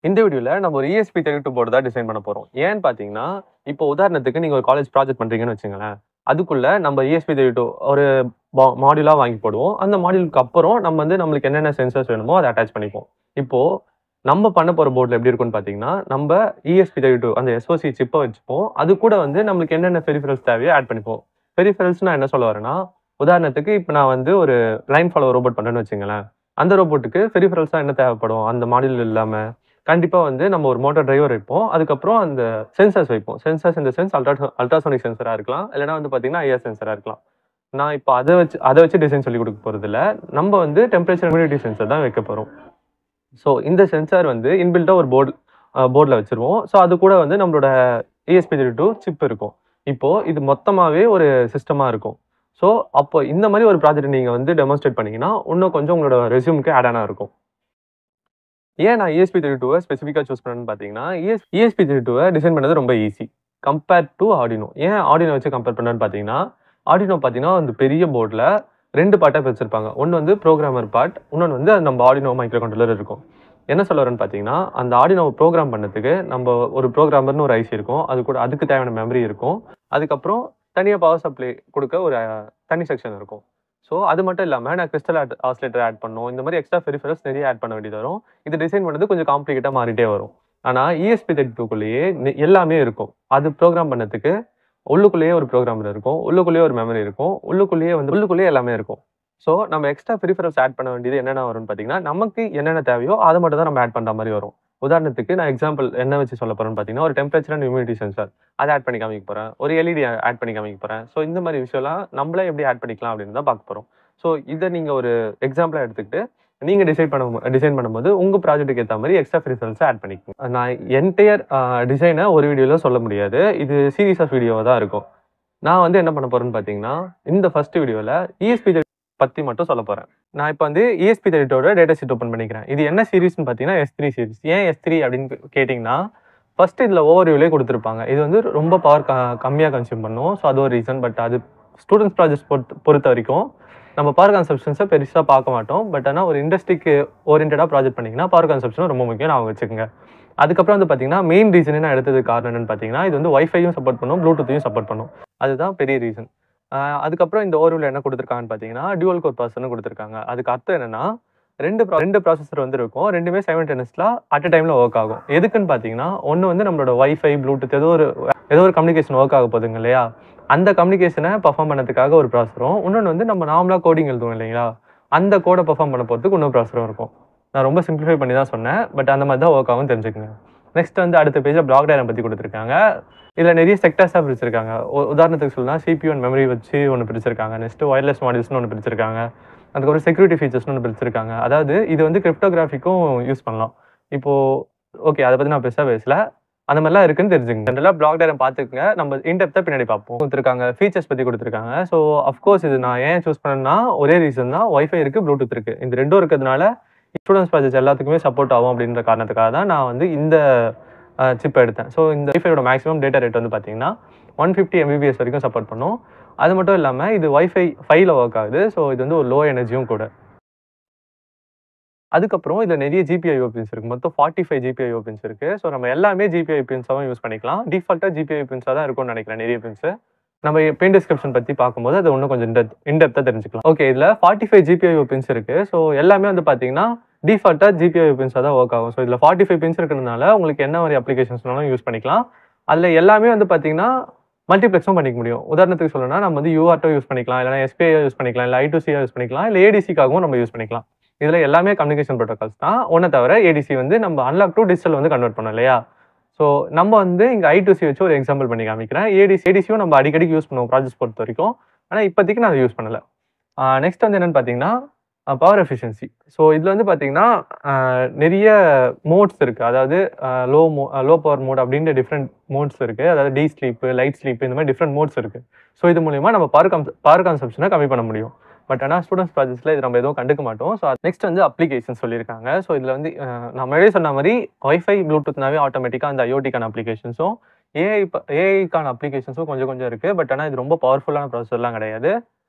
இந்த வீடியோல நம்ம ஒரு ESP32 போர்டு தான் டிசைன் பண்ண போறோம். ஏன்னு பார்த்தீங்கன்னா, இப்போ உதாரணத்துக்கு நீங்க ஒரு காலேஜ் ப்ராஜெக்ட் பண்றீங்கன்னு வச்சுக்கங்களேன். அதுக்குள்ள நம்ம ESP32 ஒரு மாடியூலா வாங்கி போடுவோம். அந்த மாடியூலுக்கு அப்புறம் நம்ம வந்து நம்மளுக்கு என்னென்ன சென்சார்ஸ் வேணுமோ அத அட்டாச் பண்ணிப்போம். இப்போ நம்ம பண்ண போற போர்ட்ல எப்படி இருக்கும்னு பார்த்தீங்கன்னா, நம்ம ESP32 அந்த SOC சிப்ப வச்சுப்போம். அது கூட வந்து நம்மளுக்கு என்னென்ன பெரிஃபெரல்ஸ் தேவையோ ஆட் பண்ணிப்போம். பெரிஃபெரல்ஸ்னா என்ன சொல்ல வரேன்னா, உதாரணத்துக்கு இப்ப நான் வந்து ஒரு லைன் ஃபாலோ ரோபோட் பண்றேன்னு வச்சுக்கங்களேன். அந்த ரோபோட்டுக்கு பெரிஃபெரல்ஸா என்ன தேவைப்படும்? அந்த மாடியூல் இல்லாம கண்டிப்பா வந்து நம்ம ஒரு மோட்டார் டிரைவர் வைப்போம். அதுக்கப்புறம் அந்த சென்சார்ஸ் வைப்போம். Sensors in the sense ultrasonic சென்சாரா இருக்கலாம். இல்லன்னா வந்து பார்த்தீங்கன்னா, ஐஆர் சென்சாரா இருக்கலாம். நான் இப்ப அத வச்சு டிசைன் சொல்லிக் குடுக்க போறதில்ல. நம்ம வந்து டெம்பரேச்சர் ஹியூமிடிட்டி சென்சார் தான் வைக்க போறோம். ஸோ இந்த சென்சார் வந்து இன்பில்ட்டா ஒரு போர்ட்ல வச்சுருவோம். ஸோ அது கூட வந்து நம்மளோட ESP32 சிப் இருக்கும். இப்போ இது மொத்தமாவே ஒரு சிஸ்டமா இருக்கும். ஸோ அப்போ இந்த மாரி ஒரு ப்ராஜெக்ட் நீங்க வந்து டெமான்ஸ்ட்ரேட் பண்ணீங்கன்னா, இன்னும் கொஞ்சம் உங்களோட ரெஸ்யூம்க்கு ஆட் ஆனா இருக்கும். ஏன் நான் ESP32 ஸ்பெசிஃபிக்கா சூஸ் பண்ணேன்னு பார்த்தீங்கன்னா, ESP32 டிசைன் பண்ணது ரொம்ப ஈஸி. Compare to Arduino. ஏன் ஆர்டினோ வச்சு கம்பேர் பண்ணேன்னு பார்த்தீங்கன்னா, ஆர்டினோ பார்த்தீங்கன்னா, அந்த பெரிய போர்ட்ல 2 பார்ட்டா பிரிச்சிருப்பாங்க. ஒண்ணு வந்து புரோகிராமர் பார்ட். இன்னொன்னு வந்து நம்ம ஆர்டினோ மைக்ரோ கண்ட்ரோலர் இருக்கும். என்ன சொல்ல வரேன்னு பார்த்தீங்கன்னா, அந்த ஆர்டினோவ புரோகிராம் பண்ணதுக்கு நம்ம ஒரு புரோகிராமர்னு ஒரு ஐசி இருக்கும். அது கூட அதுக்கு தேவையான மெமரி இருக்கும். அதுக்கப்புறம் தனியா பவர் சப்ளை குடுக்க ஒரு தனி செக்ஷன் இருக்கும். ஸோ அது மட்டும் இல்லாம நான் கிறிஸ்டல் ஆஸிலேட்டர் ஆட் பண்ணணும். இந்த மாரி எக்ஸ்ட்ரா பெரிஃபெரல்ஸ் நிறைய ஆட் பண்ண வேண்டியது வரும். இது டிசைன் பண்ணது கொஞ்சம் காம்ப்ளிகேட்டா மாறிட்டே வரும். ஆனா ESP32க்குள்ளேயே எல்லாமே இருக்கும். அது புரோகிராம் பண்ணதுக்கு உள்ளுக்குள்ளேயே ஒரு புரோகிராமர் இருக்கும். உள்ளுக்குள்ளேயே ஒரு மெமரி இருக்கும். உள்ளுக்குள்ளேயே எல்லாமே இருக்கும். ஸோ நம்ம எக்ஸ்ட்ரா பெரிஃபெரல்ஸ் ஆட் பண்ண வேண்டியது என்னென்ன வரும்னு பார்த்தீங்கன்னா, நமக்கு என்னென்ன தேவையோ அத மட்டும் தான் நம்ம ஆட் பண்ற மாரி வரும். உதாரணத்துக்கு நான் எக்ஸாம்பிள் என்ன வச்சு சொல்லப் போறேன்னு பார்த்தீங்கன்னா, ஒரு டெம்பரேச்சர் அண்ட் ஹியூமிடிட்டி சென்சார் அத ஆட் பண்ணி காமிக்க போறேன். ஒரு எல்இடி ஆட் பண்ணி காமிக்க போறேன். ஸோ இந்த மாரி விஷயம்லாம் நம்மளே எப்படி ஆட் பண்ணிக்கலாம் அப்படின்னு தான் பார்க்க போறோம். ஸோ இத நீங்க ஒரு எக்ஸாம்பிளா எடுத்துக்கிட்டு, நீங்க டிசைன் பண்ணும்போது உங்க ப்ராஜெக்ட்க்கு ஏத்த மாரி எக்ஸ்ட்ரா பெரிஃபெரல்ஸ ஆட் பண்ணிக்கங்க. நான் என்டையர் டிசைன ஒரு வீடியோல சொல்ல முடியாது. இது சீரிஸ் ஆஃப் வீடியோவா தான் இருக்கும். நான் வந்து என்ன பண்ண போறேன்னு பார்த்தீங்கன்னா, இந்த ஃபர்ஸ்ட் வீடியோல ESP32 பத்தி மட்டும் சொல்லப் போறேன். நான் இப்ப வந்து ESP32 டேட்டா ஷீட் ஓப்பன் பண்ணிக்கிறேன். இது என்ன சீரிஸ்ன்னு பார்த்தீங்கன்னா, S3 சீரிஸ். ஏன் S3 அப்படின்னு கேட்டீங்கன்னா, ஃபர்ஸ்ட் இதுல ஓவர்வியூலயே குடுத்திருப்பாங்க. இது வந்து ரொம்ப பவர் கம்மியா கன்சியூம் பண்ணும். ஸோ அது ஒரு ரீசன். பட் அது ஸ்டூடண்ட்ஸ் ப்ராஜெக்ட்ஸ் பொறுத்த வரைக்கும் நம்ம பவர் கன்சம்ப்ஷன்ஸ பெருசா பார்க்க மாட்டோம். பட் ஆனா ஒரு இண்டஸ்ட்ரிக்கு ஓரியன்டடா ப்ராஜெக்ட் பண்ணீங்கன்னா, பவர் கன்சம்ப்ஷன் ரொம்ப முக்கியம். ஞாபகம் வச்சுக்கங்க. அதுக்கப்புறம் வந்து பார்த்தீங்கன்னா, மெயின் ரீசனே நான் எடுத்ததுக்கு காரணம் என்னன்னு பார்த்தீங்கன்னா, இது வந்து வைஃபையும் சப்போர்ட் பண்ணும், ப்ளூடூத்தையும் சப்போர்ட் பண்ணும். அதுதான் பெரிய ரீசன். அதுக்கப்புறம் இந்த ஓவர்வியூல என்ன குடுத்திருக்காங்கன்னு பார்த்தீங்கன்னா, டூயல் கோர் ப்ராசஸர்னு குடுத்திருக்காங்க. அதுக்கு அர்த்தம் என்னன்னா, 2 ப்ராசஸர் வந்து இருக்கும். 2மே சைமல்டேனியஸ்லா அட் அ டைம்ல வொர்க் ஆகும். எதுக்குன்னு பார்த்தீங்கன்னா, ஒண்ணு வந்து நம்மளோட வைஃபை, ப்ளூடூத் ஏதோ ஒரு கம்யூனிகேஷன் வொர்க் ஆக போகுதுங்க இல்லையா? அந்த கம்யூனிகேஷன பெர்ஃபார்ம் பண்ணதுக்காக ஒரு ப்ராசஸரும், இன்னொன்னு வந்து நம்ம நார்மலா கோடிங் எழுதுவோம் இல்லைங்களா? அந்த கோட பெர்ஃபார்ம் பண்ண போறதுக்கு இன்னொரு ப்ராசஸரும் இருக்கும். நான் ரொம்ப சிம்ப்ளிஃபை பண்ணி தான் சொன்னேன். பட் அந்த மாரி தான் வொர்க் ஆகும்னு தெரிஞ்சுக்கங்க. நெக்ஸ்ட் வந்து அடுத்த பேஜ்ல பிளாக் டயகிராம் பத்தி குடுத்திருக்காங்க. இதுல நிறைய செக்டார்ஸா பிரிச்சிருக்காங்க. உதாரணத்துக்கு சொல்லணும்னா CPU அண்ட் மெமரி வச்சு ஒண்ணு பிரிச்சிருக்காங்க. நெக்ஸ்ட் வயர்லெஸ் மாடியூல்ஸ்னு ஒண்ணு பிரிச்சிருக்காங்க. அதுக்கப்புறம் செக்யூரிட்டி ஃபீச்சர்ஸ்னு ஒண்ணு பிரிச்சிருக்காங்க. அதாவது இது வந்து கிரிப்டோகிராஃபிக்கும் யூஸ் பண்ணலாம். இப்போ ஓகே அத பத்தி நான் பெருசா பேசல. அந்த மாரிலாம் இருக்குன்னு தெரிஞ்சுக்கங்க. ஜெனரலா பிளாக் டயகிராம் பார்த்துக்கங்க. நம்ம இன் டெப்த்தா பின்னாடி பார்ப்போம். குடுத்திருக்காங்க. ஃபீச்சர்ஸ் பத்தி குடுத்திருக்காங்க. ஸோ அஃப்கோர்ஸ் இது நான் ஏன் சூஸ் பண்ணேன்னா, ஒரே ரீசன் தான். வைஃபை இருக்கு, ப்ளூடூத் இருக்கு. இந்த 2ம் இருக்கிறதுனால ஸ்டூடண்ட்ஸ் ப்ராஜெக்ட்ஸ் எல்லாத்துக்குமே சப்போர்ட் ஆகும் அப்படின்ற காரணத்துக்காக தான் நான் வந்து இந்த சிப் எடுத்தேன். ஸோ இந்த வைஃபையோட மேக்ஸிமம் டேட்டா ரேட் வந்து பார்த்தீங்கன்னா, 150 Mbps வரைக்கும் சப்போர்ட் பண்ணும். அது மட்டும் இல்லாம இது வைஃபை 5ல வொர்க் ஆகுது. ஸோ இது வந்து ஒரு லோ எனர்ஜியும் கூட. அதுக்கப்புறம் இதுல நிறைய GPIO பின்ஸ் இருக்கு. மொத்தம் 45 GPIO பின்ஸ் இருக்கு. ஸோ நம்ம எல்லாமே GPIO பின்ஸாவும் யூஸ் பண்ணிக்கலாம். டிஃபால்ட்டா GPIO பின்ஸா தான் இருக்கும்னு நினைக்கிறேன் நிறைய பின்ஸ். நம்ம பெயின் டிஸ்கிரிப்ஷன் பத்தி பார்க்கும்போது அது இன்னும் கொஞ்சம் இன் டெப்த்தா தெரிஞ்சுக்கலாம். ஓகே இதுல 45 GPIO பின்ஸ் இருக்கு. ஸோ எல்லாமே வந்து பார்த்தீங்கன்னா, டிஃபால்ட்டா GPIO பின்ஸா தான் வொர்க் ஆகும். ஸோ இதுல 45 பின்ஸ் இருக்கிறதுனால உங்களுக்கு என்ன மாரி அப்ளிகேஷன்ஸ்னாலும் யூஸ் பண்ணிக்கலாம். அதுல எல்லாமே வந்து பார்த்தீங்கன்னா, மல்டிப்ளெக்ஸும் பண்ணிக்க முடியும். உதாரணத்துக்கு சொல்லணும்னா, நம்ம வந்து UART யூஸ் பண்ணிக்கலாம். இல்லன்னா SPI யூஸ் பண்ணிக்கலாம். இல்ல I2C யூஸ் பண்ணிக்கலாம். இல்ல ADCக்காகவும் நம்ம யூஸ் பண்ணிக்கலாம். இதுல எல்லாமே கம்யூனிகேஷன் புரோட்டோகால்ஸ் தான். ஒண்ண தவிர ADC வந்து நம்ம அனலாக் டூ டிஜிட்டல் வந்து கன்வெர்ட் பண்ணோம் இல்லையா? ஸோ நம்ம வந்து இங்க I2C வச்சு ஒரு எக்ஸாம்பிள் பண்ணி காமிக்கிறேன். ADCயும் நம்ம அடிக்கடிக்கு யூஸ் பண்ணுவோம் ப்ராஜெக்ட்ஸ் பொறுத்த வரைக்கும். ஆனா இப்போதைக்கு நான் அத யூஸ் பண்ணல. நெக்ஸ்ட் வந்து என்னன்னு பார்த்தீங்கன்னா, பவர் எஃபிஷியன்சி. ஸோ இதுல வந்து பார்த்தீங்கன்னா, நிறைய மோட்ஸ் இருக்கு. அதாவது லோ பவர் மோட் அப்படின்ற டிஃபரெண்ட் மோட்ஸ் இருக்கு. அதாவது டீப் ஸ்லீப், லைட் ஸ்லீப் இந்த மாதிரி டிஃபரெண்ட் மோட்ஸ் இருக்கு. ஸோ இது மூலியமா நம்ம பவர் கன்சம்ப்ஷனை கம்மி பண்ண முடியும். பட் ஆனா ஸ்டூடண்ட்ஸ் ப்ராஜெக்ட்ஸ்ல இது நம்ம எதுவும் கண்டுக்க மாட்டோம். ஸோ நெக்ஸ்ட் வந்து அப்ளிகேஷன் சொல்லியிருக்காங்க. ஸோ இதுல வந்து நான் முன்னாடியே சொன்ன மாதிரி வைஃபை, ப்ளூடூத்னாவே ஆட்டோமேட்டிக்கா அந்த IoTக்கான அப்ளிகேஷன்ஸும் ஏஐக்கான அப்ளிகேஷன்ஸும் கொஞ்சம் இருக்கு. பட் ஆனா இது ரொம்ப பவர்ஃபுல்லான ப்ராசஸர்லாம் கிடையாது.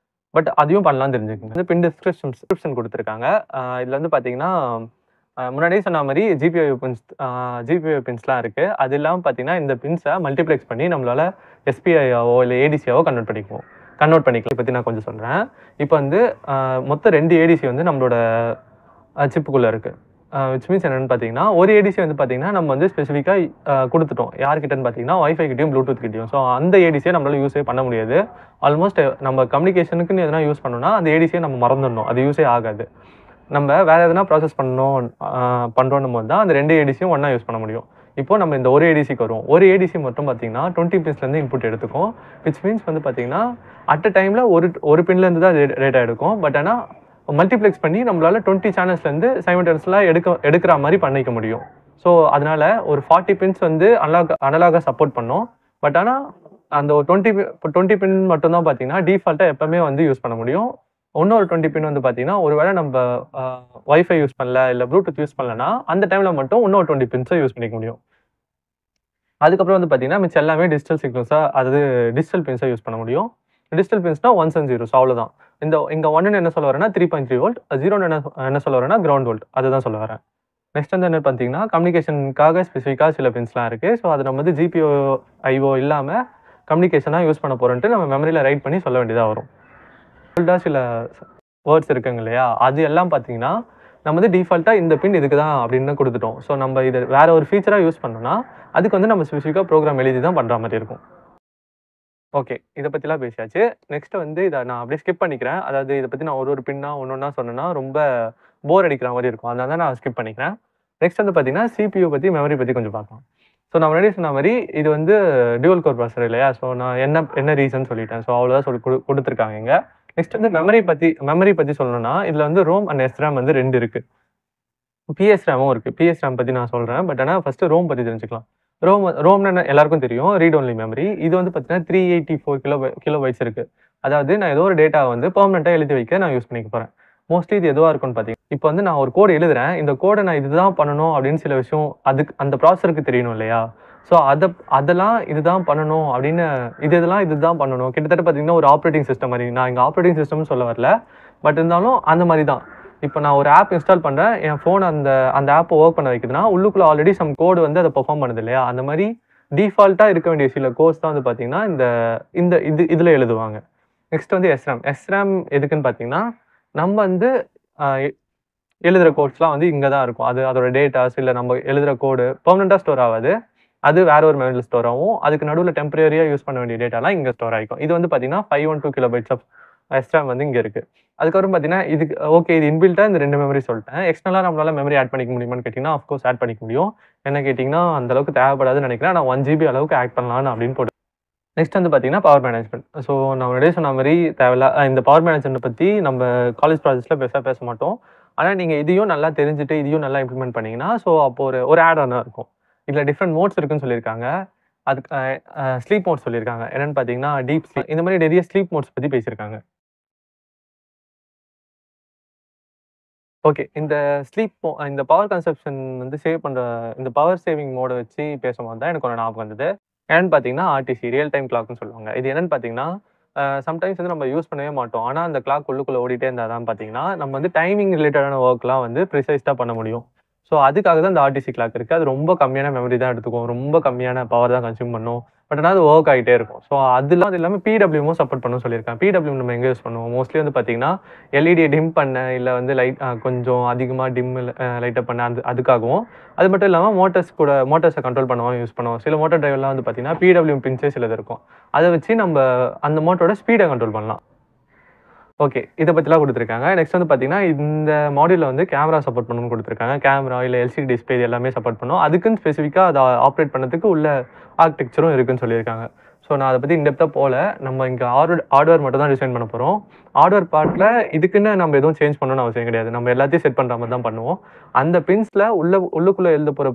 பட் அதையும் பண்ணலாம்னு தெரிஞ்சுக்கங்க. பின் டிஸ்கிரிப்ஷன் குடுத்திருக்காங்க. இதுல வந்து பார்த்தீங்கன்னா, முன்னாடியே சொன்ன மாரி ஜிபிஐ பின்ஸ்லாம் இருக்கு. அது இல்லாம பார்த்தீங்கன்னா, இந்த பின்ஸ மல்டிப்ளெக்ஸ் பண்ணி நம்மளால எஸ்பிஐயாவோ இல்ல ஏடிசியாவோ கன்வெர்ட் பண்ணிக்கலாம். இத பத்தி நான் கொஞ்சம் சொல்றேன். இப்ப வந்து மொத்தம் 2 ஏடிசி வந்து நம்மளோட சிப்புக்குள்ள இருக்கு. விச் மீன்ஸ் என்னன்னு பார்த்தீங்கன்னா, ஒரு ஏடிசி வந்து பார்த்தீங்கன்னா, நம்ம வந்து ஸ்பெசிஃபிக்கா குடுத்துட்டோம். யார்கிட்டன்னு பார்த்தீங்கன்னா, வைஃபை கிட்டயும், ப்ளூடூத் கிட்டயும். ஸோ அந்த ஏடிசிய நம்மளால யூஸே பண்ண முடியாது. ஆல்மோஸ்ட் நம்ம கம்யூனிகேஷனுக்குன்னு எதனா யூஸ் பண்ணோம்னா, அந்த ஏடிசிய நம்ம மறந்துடணும். அது யூஸே ஆகாது. நம்ம வேற எதனா ப்ராசஸ் பண்றோம்னும் போது தான் அந்த 2 ஏடிசியும் ஒண்ணா யூஸ் பண்ண முடியும். இப்போ நம்ம இந்த ஒரு ஏடிசிக்கு வருவோம். ஒரு ஏடிசி மட்டும் பார்த்தீங்கன்னா, 20 பின்ஸ்லேருந்து இன்புட் எடுத்துக்கும். விச் மீன்ஸ் வந்து பார்த்தீங்கன்னா, அட் அ டைம்ல ஒரு பின்லேருந்து தான் டேட்டா எடுக்கும். பட் ஆனா மல்டிப்ளெக்ஸ் பண்ணி நம்மளால 20 சேனல்ஸ்லேருந்து சைமல்டேனியஸா எடுக்கிற மாரி பண்ணிக்க முடியும். ஸோ அதனால ஒரு 40 பின்ஸ் வந்து அனலாகா சப்போர்ட் பண்ணும். பட் ஆனா அந்த ஒரு 20 பின் மட்டும் தான் பார்த்தீங்கன்னா, டிஃபால்ட்டா எப்பவுமே வந்து யூஸ் பண்ண முடியும். இன்னொரு 20 பின் வந்து பார்த்தீங்கன்னா, ஒருவேளை நம்ம வைஃபை யூஸ் பண்ணல, இல்ல ப்ளூடூத் யூஸ் பண்ணலன்னா, அந்த டைம்ல மட்டும் இன்னொரு 20 பின்ஸ யூஸ் பண்ணிக்க முடியும். அதுக்கப்புறம் வந்து பார்த்தீங்கன்னா, மிச்சம் எல்லாமே டிஜிட்டல் பின்ஸா யூஸ் பண்ண முடியும். டிஜிட்டல் பின்ஸ்னா ஒன்ஸ் அண்ட் ஜீரோஸ் அவ்வளோதான். இங்க 1ன்னு என்ன சொல்ல வரேன்னா 3.3 வோல்ட், 0ன்னு என்ன சொல்ல வரேன்னா கிரவுண்ட் வோல்ட். அதுதான் சொல்ல வரேன். நெக்ஸ்ட் வந்து என்ன பார்த்தீங்கன்னா, கம்யூனிகேஷனுக்காக ஸ்பெசிஃபிக்கா சில பின்ஸ்லாம் இருக்கு. ஸோ அது நம்ம வந்து ஜிபிஓ, ஐஓ இல்லாம கம்யூனிகேஷனா யூஸ் பண்ண போறோம்ன்ட்டு நம்ம மெமரியில ரைட் பண்ணி சொல்ல வேண்டியதா வரும். சில வேர்ட்ஸ் இருக்குங்க இல்லையா? அது எல்லாம் பார்த்தீங்கன்னா, நம்ம வந்து டிஃபால்ட்டா இந்த பின் இதுக்கு தான் அப்படின்னு குடுத்துட்டோம். ஸோ நம்ம இத வேற ஒரு ஃபீச்சரா யூஸ் பண்ணோம்னா, அதுக்கு வந்து நம்ம ஸ்பெசிஃபிக்கா ப்ரோகிராம் எழுதி தான் பண்ற மாரி இருக்கும். ஓகே. இத பத்திலாம் பேசியாச்சு. நெக்ஸ்ட் வந்து இத நான் அப்படியே ஸ்கிப் பண்ணிக்கிறேன். அதாவது இத பத்தி நான் ஒரு பின்னா ஒண்ணொண்ணா சொன்னேன்னா, ரொம்ப போர் அடிக்கிற மாரி இருக்கும். அதனால தான் நான் ஸ்கிப் பண்ணிக்கிறேன். நெக்ஸ்ட் வந்து பார்த்தீங்கன்னா, சிபியூ பத்தி, மெமரி பத்தி கொஞ்சம் பார்க்கலாம். ஸோ நான் முன்னாடியே சொன்ன மாரி, இது வந்து டூயல் கோர் ப்ராசஸர் இல்லையா? ஸோ நான் என்ன ரீசன் சொல்லிட்டேன். ஸோ அவ்வளோதான் சொல்லி குடுத்துருக்காங்க இங்க. நெக்ஸ்ட் வந்து மெமரி பத்தி சொல்லணும்னா, இதுல வந்து ரோம் அண்ட் எஸ்ராம் வந்து 2 இருக்கு. பிஎஸ்ராமும் இருக்கு. பிஎஸ்ராம் பத்தி நான் சொல்றேன். பட் ஆனா ஃபர்ஸ்ட் ரோம் பத்தி தெரிஞ்சுக்கலாம். ரோம்னா என்ன எல்லாருக்கும் தெரியும். Read only memory. இது வந்து பார்த்தீங்கன்னா 384 கிலோபைட்ஸ் இருக்கு. அதாவது நான் ஏதோ ஒரு டேட்டாவ வந்து பெர்மனன்ட்டா எழுதி வைக்க நான் யூஸ் பண்ணிக்க போறேன். மோஸ்ட்லி இது எதுவா இருக்கும்னு பார்த்தீங்கன்னா, இப்போ வந்து நான் ஒரு கோட் எழுதுறேன். இந்த கோட நான் இதுதான் பண்ணணும் அப்படின்னு சில விஷயம் அந்த ப்ராசஸருக்கு தெரியணும் இல்லையா? ஸோ அதெல்லாம் இதுதான் பண்ணணும் அப்படின்னு இதெல்லாம் இதுதான் பண்ணணும். கிட்டத்தட்ட பார்த்தீங்கன்னா, ஒரு ஆப்பரேட்டிங் சிஸ்டம் மாரி. நான் இங்க ஆப்பரேட்டிங் சிஸ்டம்னு சொல்ல வரல. பட் இருந்தாலும் அந்த மாரி தான். இப்போ நான் ஒரு ஆப் இன்ஸ்டால் பண்றேன். என் ஃபோன் அந்த ஆப்ப வொர்க் பண்ண வைக்குதுன்னா, உள்ளுக்குள்ள ஆல்ரெடி சம் கோட் வந்து அத பெர்ஃபார்ம் பண்ணுது இல்லையா? அந்த மாரி டிஃபால்ட்டா இருக்க வேண்டிய சில கோட்ஸ் தான் வந்து பார்த்தீங்கன்னா, இந்த இந்த இதுல எழுதுவாங்க. நெக்ஸ்ட் வந்து எஸ்ராம். எஸ்ராம் எதுக்குன்னு பார்த்தீங்கன்னா, நம்ம வந்து அ எ எழுதுற கோட்ஸ்லாம் வந்து இங்க தான் இருக்கும். அதோட டேட்டாஸ் இல்ல நம்ம எழுதுற கோடு பெர்மனன்ட்டா ஸ்டோர் ஆவாது. அது வேற ஒரு மெமரில ஸ்டோர் ஆகும். அதுக்கு நடுவுல டெம்பரரியா யூஸ் பண்ண வேண்டிய டேட்டாலாம் இங்க ஸ்டோர் ஆயிக்கும். இது வந்து பார்த்தீங்கன்னா, 512 கிலோபைட்ஸ் ஆஃப் எஸ்ராம் வந்து இங்க இருக்கு. அதுக்கப்புறம் பார்த்தீங்கன்னா, இதுக்கு ஓகே இது இன்பில்ட்டா இந்த 2 மெமரி சொல்லிட்டேன். எக்ஸ்டர்னலா நம்மளால மெமரி ஆட் பண்ணிக்க முடியுமான்னு கேட்டீங்கன்னா, ஆஃப் கோர்ஸ் ஆட் பண்ணிக்க முடியும். என்ன கேட்டீங்கன்னா, அந்த அளவுக்கு தேவைப்படாதுன்னு நினைக்கிறேன். நான் 1 ஜிபி அளவுக்கு ஆட் பண்ணலாம்னு அப்படின்னு போட்டு நெக்ஸ்ட் வந்து பார்த்தீங்கன்னா, பவர் மேனேஜ்மென்ட். ஸோ நான் முன்னாடியே சொன்ன மாரி இந்த பவர் மேனேஜ்மென்ட் பத்தி நம்ம காலேஜ் ப்ராஜெக்ட்ஸ்ல பெருசா பேச மாட்டோம். ஆனா நீங்க இதையும் நல்லா தெரிஞ்சுட்டு, இதையும் நல்லா இம்ப்ளிமெண்ட் பண்ணீங்கன்னா, ஸோ அப்போ ஒரு ஆட் ஆனா இருக்கும். இதுல டிஃபரெண்ட் மோட்ஸ் இருக்குன்னு சொல்லியிருக்காங்க. அதுக்கு ஸ்லீப் மோட் சொல்லியிருக்காங்க. என்னன்னு பார்த்தீங்கன்னா, டீப் ஸ்லீப் இந்த மாரி நிறைய ஸ்லீப் மோட்ஸ் பத்தி பேசியிருக்காங்க. ஓகே. இந்த பவர் கன்சப்ஷன் வந்து இந்த பவர் சேவிங் மோட வச்சு பேசும்போது தான் எனக்கு ஒண்ணு ஞாபகம் வந்தது. என்னன்னு பார்த்தீங்கன்னா, ஆர்டிசி ரியல் டைம் கிளாக்ன்னு சொல்லுவாங்க. இது என்னன்னு பார்த்தீங்கன்னா, சம்டைம்ஸ் வந்து நம்ம யூஸ் பண்ணவே மாட்டோம். ஆனா, அந்த கிளாக் உள்ளுக்குள்ள ஓடிட்டே இருந்தா தான் பார்த்தீங்கன்னா, நம்ம வந்து டைமிங் ரிலேட்டடான வொர்க்லாம் வந்து ப்ரிசைஸ்டா பண்ண முடியும். ஸோ, அதுக்காக தான் இந்த ஆர்டிசி கிளாக் இருக்கு. அது ரொம்ப கம்மியான மெமரி தான் எடுத்துக்கும். ரொம்ப கம்மியான பவர் தான் கன்சியூம் பண்ணும். பட் ஆனா, அது வொர்க் ஆயிட்டே இருக்கும். ஸோ, அது இல்லாம பிடபிள்யூஎம்மும் சப்போர்ட் பண்ணும்னு சொல்லியிருக்காங்க. பிடபிள்யூஎம் நம்ம எங்க யூஸ் பண்ணுவோம்? மோஸ்ட்லி வந்து பார்த்தீங்கன்னா, எல்இடிய டிம் பண்ண, இல்ல வந்து கொஞ்சம் அதிகமா லைட்டப் பண்ண அதுக்காகவும், அது மட்டும் இல்லாம மோட்டார்ஸ கண்ட்ரோல் பண்ணவும் யூஸ் பண்ணுவோம். சில மோட்டார் டிரைவர்லாம் வந்து பார்த்தீங்கன்னா, பிடபிள்யூஎம் பின்ஸே சிலது இருக்கும். அத வச்சு அந்த மோட்டரோட ஸ்பீட கண்ட்ரோல் பண்ணலாம். ஓகே. இத பத்திலாம் குடுத்துருக்காங்க. நெக்ஸ்ட் வந்து பார்த்தீங்கன்னா, இந்த மாடியூல்ல வந்து கேமரா சப்போர்ட் பண்ணணும்னு குடுத்துருக்காங்க. கேமரா இல்ல எல்சிடி டிஸ்ப்ளே இது எல்லாமே சப்போர்ட் பண்ணும். அதுக்குன்னு ஸ்பெசிஃபிக்கா அத ஆப்பரேட் பண்ணதுக்கு உள்ள ஆர்க்கிடெக்சரும் இருக்குன்னு சொல்லியிருக்காங்க. ஸோ நான் அத பத்தி இன் டெப்த்தா போல. நம்ம இங்க ஹார்ட்வேர் மட்டும் தான் டிசைன் பண்ண போறோம். ஹார்ட்வேர் பார்ட்ல இதுக்குன்னு நம்ம எதுவும் சேஞ்ச் பண்ணணும்னு அவசியம் கிடையாது. நம்ம எல்லாத்தையும் செட் பண்ற மாரி தான் பண்ணுவோம். அந்த பின்ஸ்ல உள்ளுக்குள்ள எழுத போற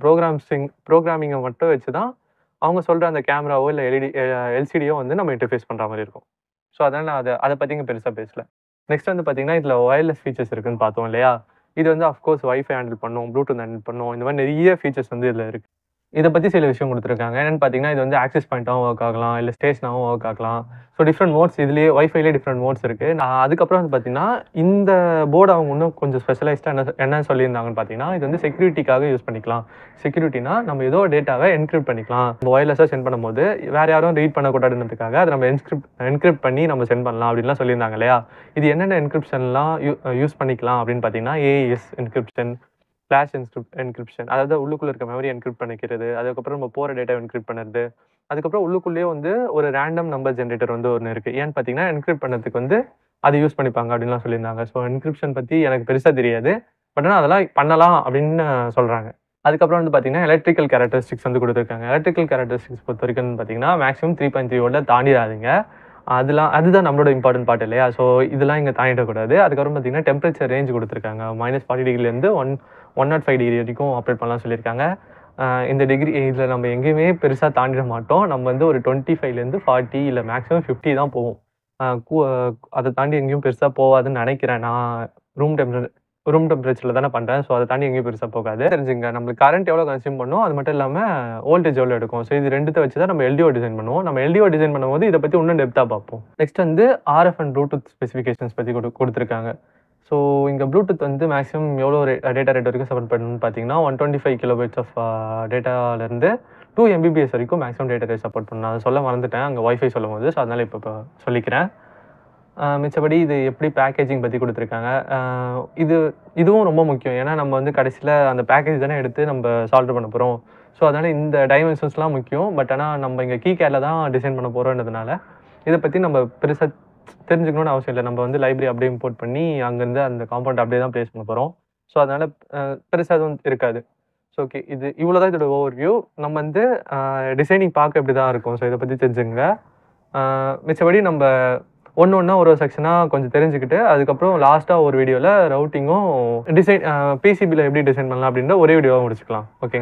புரோகிராமிங்க மட்டும் வச்சு தான் அவங்க சொல்ற அந்த கேமராவோ இல்ல எல்சிடியோ வந்து நம்ம இன்டர்ஃபேஸ் பண்ற மாரி இருக்கும். ஸோ அதனால நான் அத பத்தி இங்க பெருசா பேசல. நெக்ஸ்ட் வந்து பார்த்தீங்கன்னா, இதுல வயர்லெஸ் ஃபீச்சர்ஸ் இருக்குன்னு பார்த்தோம் இல்லையா? இது வந்து ஆஃப் கோர்ஸ் வைஃபை ஹேண்டில் பண்ணும், ப்ளூடூத் ஹேண்டில் பண்ணும். இந்த மாரி நெறைய ஃபீச்சர்ஸ் வந்து இதுல இருக்கு. இத பத்தி சில விஷயம் குடுத்துருக்காங்க. என்னன்னு பார்த்தீங்கன்னா, இது வந்து ஆக்சஸ் பாயிண்ட்டாவும் ஒர்க் ஆகலாம், இல்ல ஸ்டேஷனாவும் ஒர்க் ஆகலாம். ஸோ டிஃபரெண்ட் மோட்ஸ் இதுலயே வைஃபைலயே டிஃபரெண்ட் மோட்ஸ் இருக்கு. அதுக்கப்புறம் வந்து பார்த்தீங்கன்னா, இந்த போர்ட் அவங்க இன்னும் கொஞ்சம் ஸ்பெஷலைஸ்டா என்ன சொல்லியிருந்தாங்கன்னு பார்த்தீங்கன்னா, இது வந்து செக்யூரிட்டிக்காக யூஸ் பண்ணிக்கலாம். செக்யூரிட்டினா நம்ம ஏதோ டேட்டாவ என்கிரிப்ட் பண்ணிக்கலாம். நம்ம வயர்லெஸ்ஸா சென்ட் பண்ணும்போது, வேற யாரும் ரீட் பண்ணக்கூடாதுன்றதுக்காக அத நம்ம என்கிரிப்ட் பண்ணி நம்ம சென்ட் பண்ணலாம் அப்படின்லாம் சொல்லியிருந்தாங்க இல்லையா? இது என்னென்ன என்கிரிப்ஷன்லாம் யூஸ் பண்ணிக்கலாம் அப்படின்னு பார்த்தீங்கன்னா, ஏஇஎஸ் என்கிரிப்ஷன், ஃபிளாஷ் என்கிரிப்ஷன். அதாவது உள்ளுக்குள்ள இருக்க மெமரி என்கிரிப்ட் பண்ணிக்கிறது. அதுக்கப்புறம் நம்ம போற டேட்டாவ என்கிரிப்ட் பண்ணுறது. அதுக்கப்புறம் உள்ளுக்குள்ளேயே வந்து ஒரு ரேண்டம் நம்பர் ஜெனரேட்டர் வந்து ஒண்ணு இருக்கு. ஏன்னு பார்த்தீங்கன்னா, என்கிரிப்ட் பண்ணதுக்கு வந்து அத யூஸ் பண்ணிப்பாங்க அப்படின்லாம் சொல்லியிருந்தாங்க. ஸோ என்கிரிப்ஷன் பத்தி எனக்கு பெருசா தெரியாது. பட் ஆனா அதெல்லாம் பண்ணலாம் அப்படின்னு சொல்றாங்க. அதுக்கப்புறம் வந்து பார்த்தீங்கன்னா, எலக்ட்ரிக்கல் கேரக்டரிஸ்டிக்ஸ் வந்து குடுத்துருக்காங்க. எலக்ட்ரிக்கல் கேரக்டரிஸ்டிக்ஸ் பொறுத்தவரைக்கும் பார்த்தீங்கன்னா, மேக்ஸிமம் 3.3 வோல்ட்ட தாண்டிறாதீங்க. அதுதான் நம்மளோட இம்பார்ட்டன்ட் பார்ட் இல்லையா? ஸோ இதெல்லாம் இங்க தாண்டிடக்கூடாது. அதுக்கப்புறம் பார்த்தீங்கன்னா, டெம்பரேச்சர் ரேஞ்ச் குடுத்துருக்காங்க. -40 டிகிரிலேருந்து 105 டிகிரி வரைக்கும் ஆப்ரேட் பண்ணலாம்னு சொல்லியிருக்காங்க. இந்த டிகிரி இதில நம்ம எங்கேயுமே பெருசா தாண்டிட மாட்டோம். நம்ம வந்து ஒரு 25லேருந்து 40 இல்ல மேக்ஸிமம் 50 தான் போவோம். அ கு அத தாண்டி எங்கேயும் பெருசா போவாதுன்னு நெனைக்கிறேன். நான் ரூம் டெம்பரேச்சர் ரூம் டெம்பரேச்சர்ல தானே பண்றேன். ஸோ அத தாண்டி எங்கேயும் பெருசா போகாது. தெரிஞ்சுங்க நம்மளுக்கு கரண்ட் எவ்வளோ கன்சியூம் பண்ணும், அது மட்டும் இல்லாம வோல்டேஜ் எவ்வளோ எடுக்கும். ஸோ இது 2த்த வச்சு தான் நம்ம எல்டிஓ டிசைன் பண்ணுவோம். நம்ம எல்டிஓ டிசைன் பண்ணும்போது இத பத்தி இன்னும் டெப்த்தா பார்ப்போம். நெக்ஸ்ட் வந்து ஆர்எஃப் அண்ட் ப்ளூடூத் ஸ்பெசிஃபிகேஷன்ஸ் பத்தி குடுத்துருக்காங்க. ஸோ இங்க ப்ளூடூத் வந்து மேக்ஸிமம் எவ்வளோ டேட்டா ரேட் வரைக்கும் சப்போர்ட் பண்ணணும்னு பார்த்தீங்கன்னா, 125 கிலோபைட்ஸ் ஆஃப் டேட்டாலேருந்து 2 எம்பிபிஎஸ் வரைக்கும் மேக்ஸிமம் டேட்டா ரேட் சப்போர்ட் பண்ணணும். அத சொல்ல மறந்துட்டேன் அங்க வைஃபை சொல்லும்போது. ஸோ அதனால இப்ப சொல்லிக்கிறேன். மிச்சபடி இது எப்படி பேக்கேஜிங் பத்தி குடுத்துருக்காங்க. இதுவும் ரொம்ப முக்கியம். ஏன்னா நம்ம வந்து கடைசில அந்த பேக்கேஜ் தானே எடுத்து நம்ம சால்டர் பண்ண போறோம். ஸோ அதனால இந்த டைமென்ஷன்ஸ்லாம் முக்கியம். பட் ஆனா நம்ம இங்க கீகேட்ல தான் டிசைன் பண்ண போறோம்ன்றதுனால, இத பத்தி நம்ம பெருசா தெரிஞ்சுக்கணும்னு அவசியம் இல்ல. நம்ம வந்து லைப்ரரி அப்படியே இம்போர்ட் பண்ணி, அங்கருந்து அந்த காம்பவுண்ட் அப்படியே தான் பிளேஸ் பண்ண போறோம். ஸோ அதனால பெருசா எதுவும் இருக்காது. So okay. இவ்வளோ தான் இதோட ஓவர்வியூ. நம்ம வந்து டிசைனிங் பார்க்க இப்படி தான் இருக்கும். ஸோ இத பத்தி தெரிஞ்சுக்கங்க. மிச்சபடி நம்ப ஒண்ணொண்ணா ஒரு செக்ஷனா கொஞ்சம் தெரிஞ்சுக்கிட்டு, அதுக்கப்புறம் லாஸ்ட்டா ஒரு வீடியோல ரவுட்டிங்கும் பிசிபில எப்படி டிசைன் பண்ணலாம் அப்படின்ற ஒரே வீடியோவா முடிச்சுக்கலாம். ஓகே.